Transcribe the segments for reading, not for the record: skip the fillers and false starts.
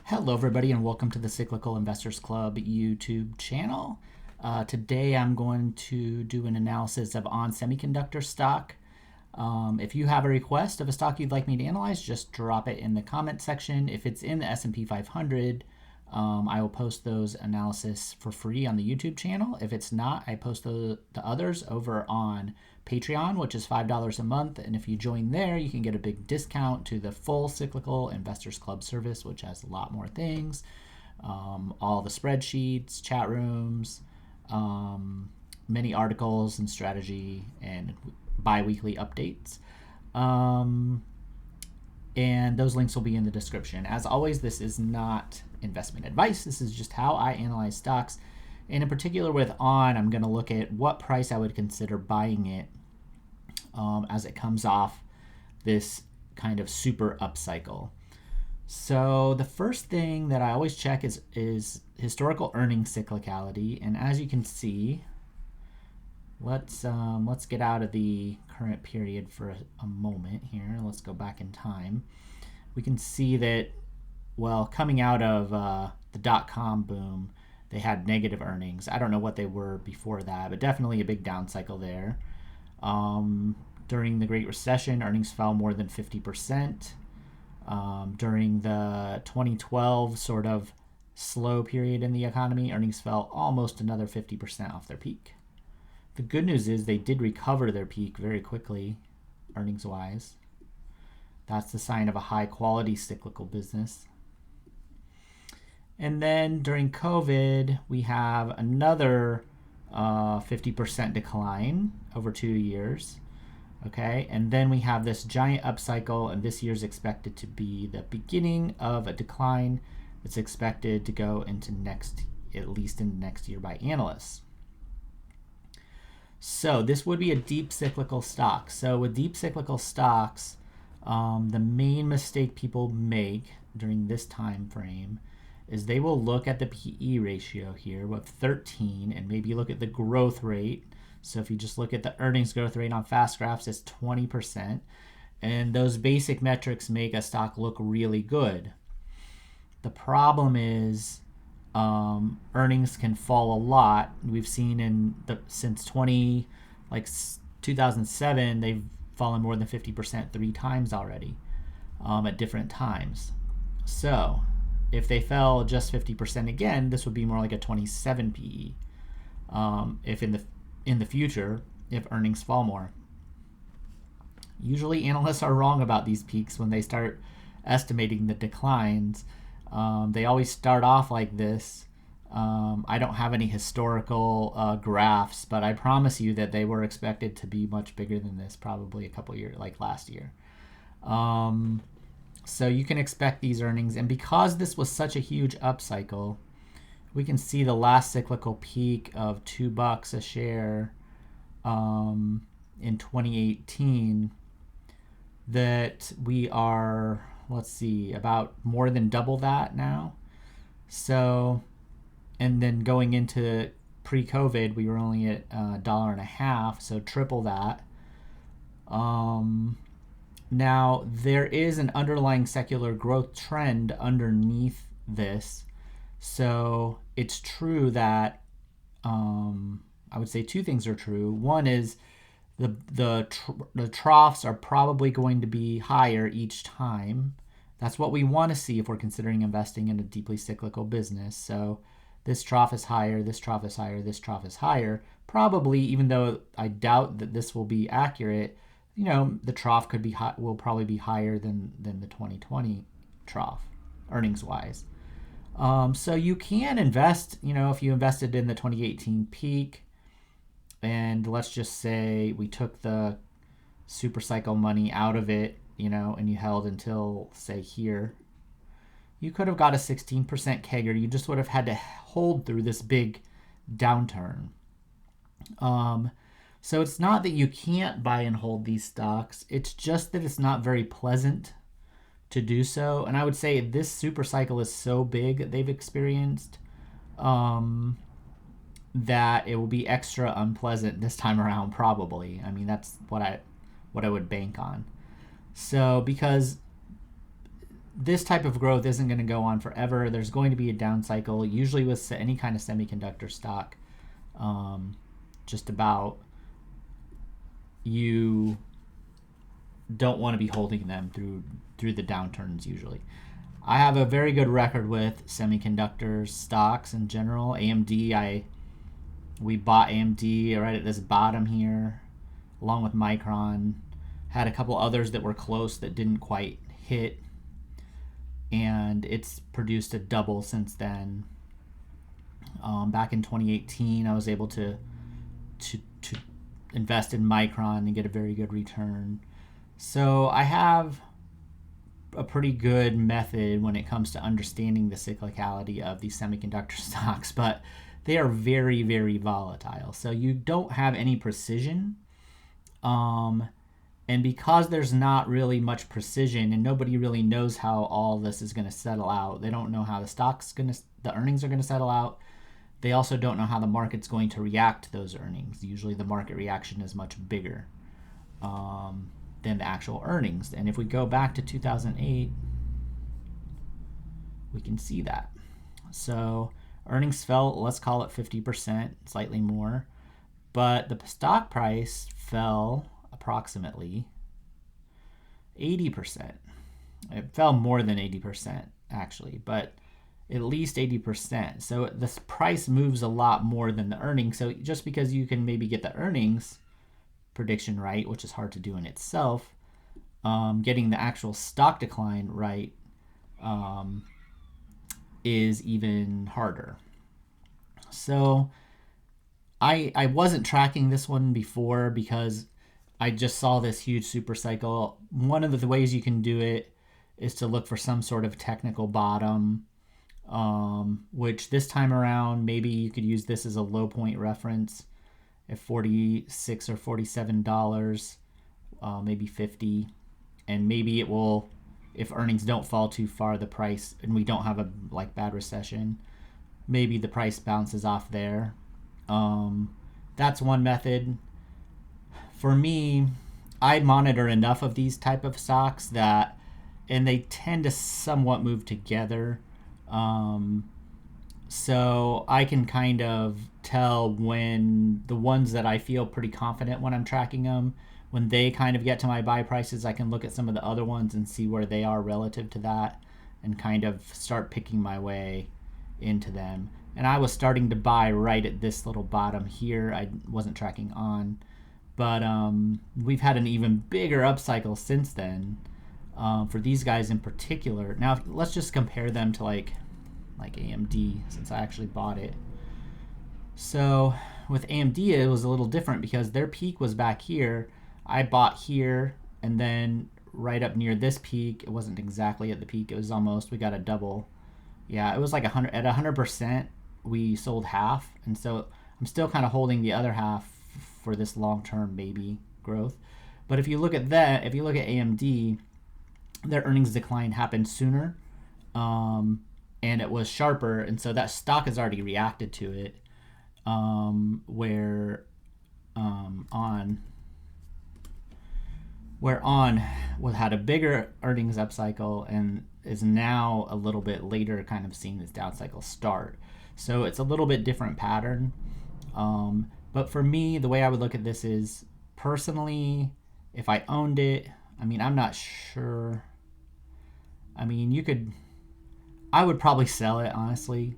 Hello, everybody, and welcome to the Cyclical Investors Club YouTube channel. Today, I'm going to do an analysis of ON Semiconductor stock. If you have a request of a stock you'd like me to analyze, just drop it in the comment section. If it's in the S&P 500, I will post those analysis for free on the YouTube channel. If it's not, I post the others over on Patreon, which is $5 a month. And if you join there, you can get a big discount to the full Cyclical Investors Club service, which has a lot more things. All the spreadsheets, chat rooms, many articles and strategy and bi-weekly updates. And those links will be in the description. As always, this is not investment advice. This is just how I analyze stocks. And in particular with ON, I'm going to look at what price I would consider buying it as it comes off this kind of super upcycle. So the first thing that I always check is historical earnings cyclicality. And as you can see, let's get out of the current period for a moment here. Let's go back in time. We can see that, well, coming out of the dot-com boom, they had negative earnings. I don't know what they were before that, but definitely a big down cycle there. During the Great Recession, earnings fell more than 50%. During the 2012 sort of slow period in the economy, earnings fell almost another 50% off their peak. The good news is they did recover their peak very quickly, earnings-wise. That's the sign of a high-quality cyclical business. And then during COVID, we have another 50% decline over 2 years. Okay, and then we have this giant upcycle, and this year's expected to be the beginning of a decline that's expected to go into at least in next year by analysts. So this would be a deep cyclical stock. So with deep cyclical stocks, the main mistake people make during this time frame is they will look at the PE ratio here with 13 and maybe look at the growth rate. So if you just look at the earnings growth rate on fast graphs, it's 20%. And those basic metrics make a stock look really good. The problem is earnings can fall a lot. We've seen since 2007, they've fallen more than 50% 3 times already at different times. So if they fell just 50% again, this would be more like a 27 PE. If in the future, if earnings fall more. Usually analysts are wrong about these peaks when they start estimating the declines. They always start off like this. I don't have any historical graphs, but I promise you that they were expected to be much bigger than this, probably a couple years, like last year. So you can expect these earnings. And because this was such a huge upcycle, we can see the last cyclical peak of $2 a share in 2018, that we are, let's see, about more than double that now. So, and then going into pre-COVID, we were only at $1.50, so triple that. Now, there is an underlying secular growth trend underneath this. So it's true that I would say 2 things are true. One is the troughs are probably going to be higher each time. That's what we want to see if we're considering investing in a deeply cyclical business. So this trough is higher, this trough is higher, this trough is higher. Probably, even though I doubt that this will be accurate, the trough will probably be higher than the 2020 trough, earnings-wise. So you can invest, if you invested in the 2018 peak, and let's just say we took the super cycle money out of it, and you held until, say, here, you could have got a 16% CAGR. You just would have had to hold through this big downturn. So it's not that you can't buy and hold these stocks. It's just that it's not very pleasant to do so. And I would say this super cycle is so big that they've experienced that it will be extra unpleasant this time around, probably. I mean, that's what I would bank on. So because this type of growth isn't going to go on forever. There's going to be a down cycle, usually with any kind of semiconductor stock. Just about, you don't want to be holding them through the downturns usually. I have a very good record with semiconductor stocks in general. AMD, we bought AMD right at this bottom here, along with Micron. Had a couple others that were close that didn't quite hit, and it's produced a double since then. Back in 2018, I was able to invest in Micron and get a very good return. So I have a pretty good method when it comes to understanding the cyclicality of these semiconductor stocks, but they are very, very volatile. So you don't have any precision. And because there's not really much precision and nobody really knows how all this is going to settle out, they don't know how the earnings are going to settle out. They also don't know how the market's going to react to those earnings. Usually the market reaction is much bigger than the actual earnings. And if we go back to 2008, we can see that. So earnings fell, let's call it 50%, slightly more. But the stock price fell approximately 80%. It fell more than 80%, actually, but at least 80%. So the price moves a lot more than the earnings. So just because you can maybe get the earnings prediction right, which is hard to do in itself, getting the actual stock decline right is even harder. So I wasn't tracking this one before because I just saw this huge super cycle. One of the ways you can do it is to look for some sort of technical bottom, which this time around, maybe you could use this as a low point reference at $46 or $47, maybe 50. And maybe it will, if earnings don't fall too far, the price, and we don't have a bad recession, maybe the price bounces off there. That's one method. For me, I monitor enough of these type of stocks that, and they tend to somewhat move together. So I can kind of tell when the ones that I feel pretty confident when I'm tracking them, when they kind of get to my buy prices, I can look at some of the other ones and see where they are relative to that and kind of start picking my way into them. And I was starting to buy right at this little bottom here. I wasn't tracking on, but we've had an even bigger upcycle since then for these guys in particular. Now let's just compare them to like AMD, since I actually bought it. So with AMD it was a little different because their peak was back here. I bought here, and then right up near this peak, it wasn't exactly at the peak, it was almost, we got a double. Yeah, it was like 100, at 100% we sold half, and so I'm still kind of holding the other half for this long-term maybe growth. But if you look at that, if you look at AMD, their earnings decline happened sooner, and it was sharper, and so that stock has already reacted to it, where ON had a bigger earnings upcycle and is now a little bit later kind of seeing this down cycle start. So it's a little bit different pattern. But for me, the way I would look at this is, personally, if I owned it, I mean, I'm not sure. I mean, I would probably sell it, honestly.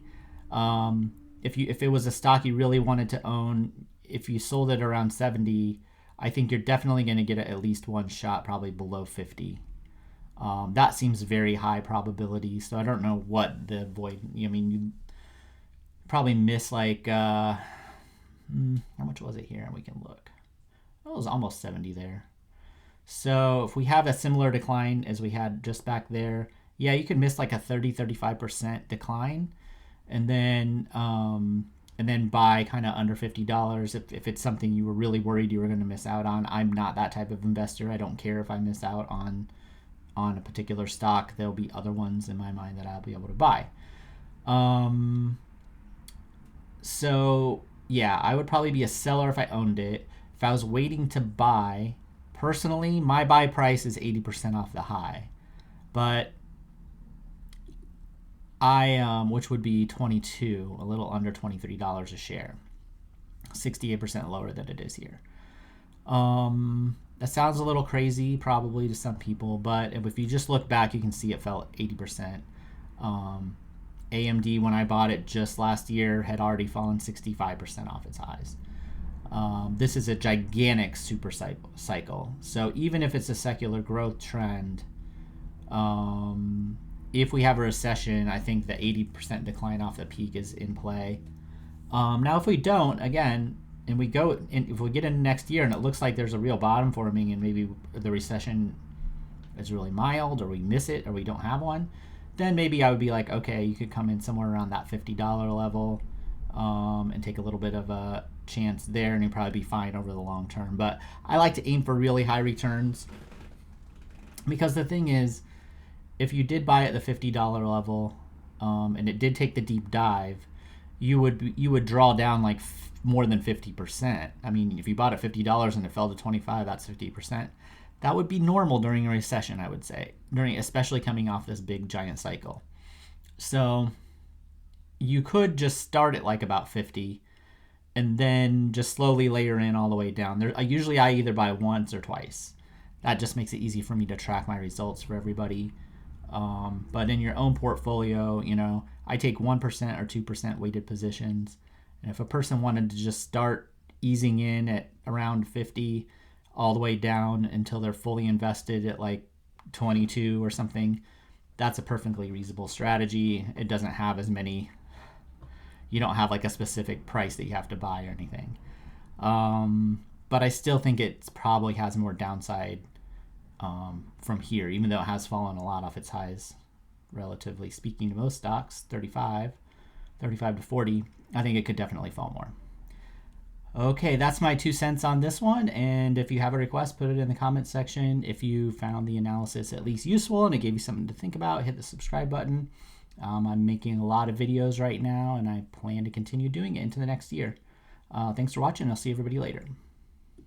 If it was a stock you really wanted to own, if you sold it around 70, I think you're definitely going to get at least one shot, probably below 50. That seems very high probability, so I don't know what the void. I mean, you probably miss like how much was it here? We can look. Oh, it was almost 70 there. So if we have a similar decline as we had just back there, yeah, you could miss like a 30-35% decline, and then buy kind of under $50 if it's something you were really worried you were going to miss out on. I'm not that type of investor. I don't care if I miss out on a particular stock. There'll be other ones in my mind that I'll be able to buy. So yeah, I would probably be a seller if I owned it. If I was waiting to buy, personally, my buy price is 80% off the high. But which would be 22, a little under $23 a share, 68% lower than it is here. That sounds a little crazy probably to some people, but if you just look back, you can see it fell 80%. AMD, when I bought it just last year, had already fallen 65% off its highs. This is a gigantic super cycle. So even if it's a secular growth trend, if we have a recession, I think the 80% decline off the peak is in play. Now, if we don't, again, and we go, and if we get into next year and it looks like there's a real bottom forming and maybe the recession is really mild, or we miss it, or we don't have one, then maybe I would be like, okay, you could come in somewhere around that $50 level and take a little bit of a chance there, and you'd probably be fine over the long term. But I like to aim for really high returns, because the thing is, if you did buy at the $50 level and it did take the deep dive, you would draw down like more than 50%. I mean, if you bought at $50 and it fell to 25, that's 50%. That would be normal during a recession, I would say, especially coming off this big giant cycle. So you could just start at like about 50 and then just slowly layer in all the way down. Usually I either buy once or twice. That just makes it easy for me to track my results for everybody. But in your own portfolio, I take 1% or 2% weighted positions. And if a person wanted to just start easing in at around 50 all the way down until they're fully invested at like 22 or something, that's a perfectly reasonable strategy. It doesn't have as many, you don't have like a specific price that you have to buy or anything. But I still think it probably has more downside from here, even though it has fallen a lot off its highs, relatively speaking to most stocks, 35 to 40. I think it could definitely fall more. Okay, that's my 2 cents on this one. And if you have a request, put it in the comment section. If you found the analysis at least useful and it gave you something to think about, hit the subscribe button. I'm making a lot of videos right now, and I plan to continue doing it into the next year. Thanks for watching. I'll see everybody later.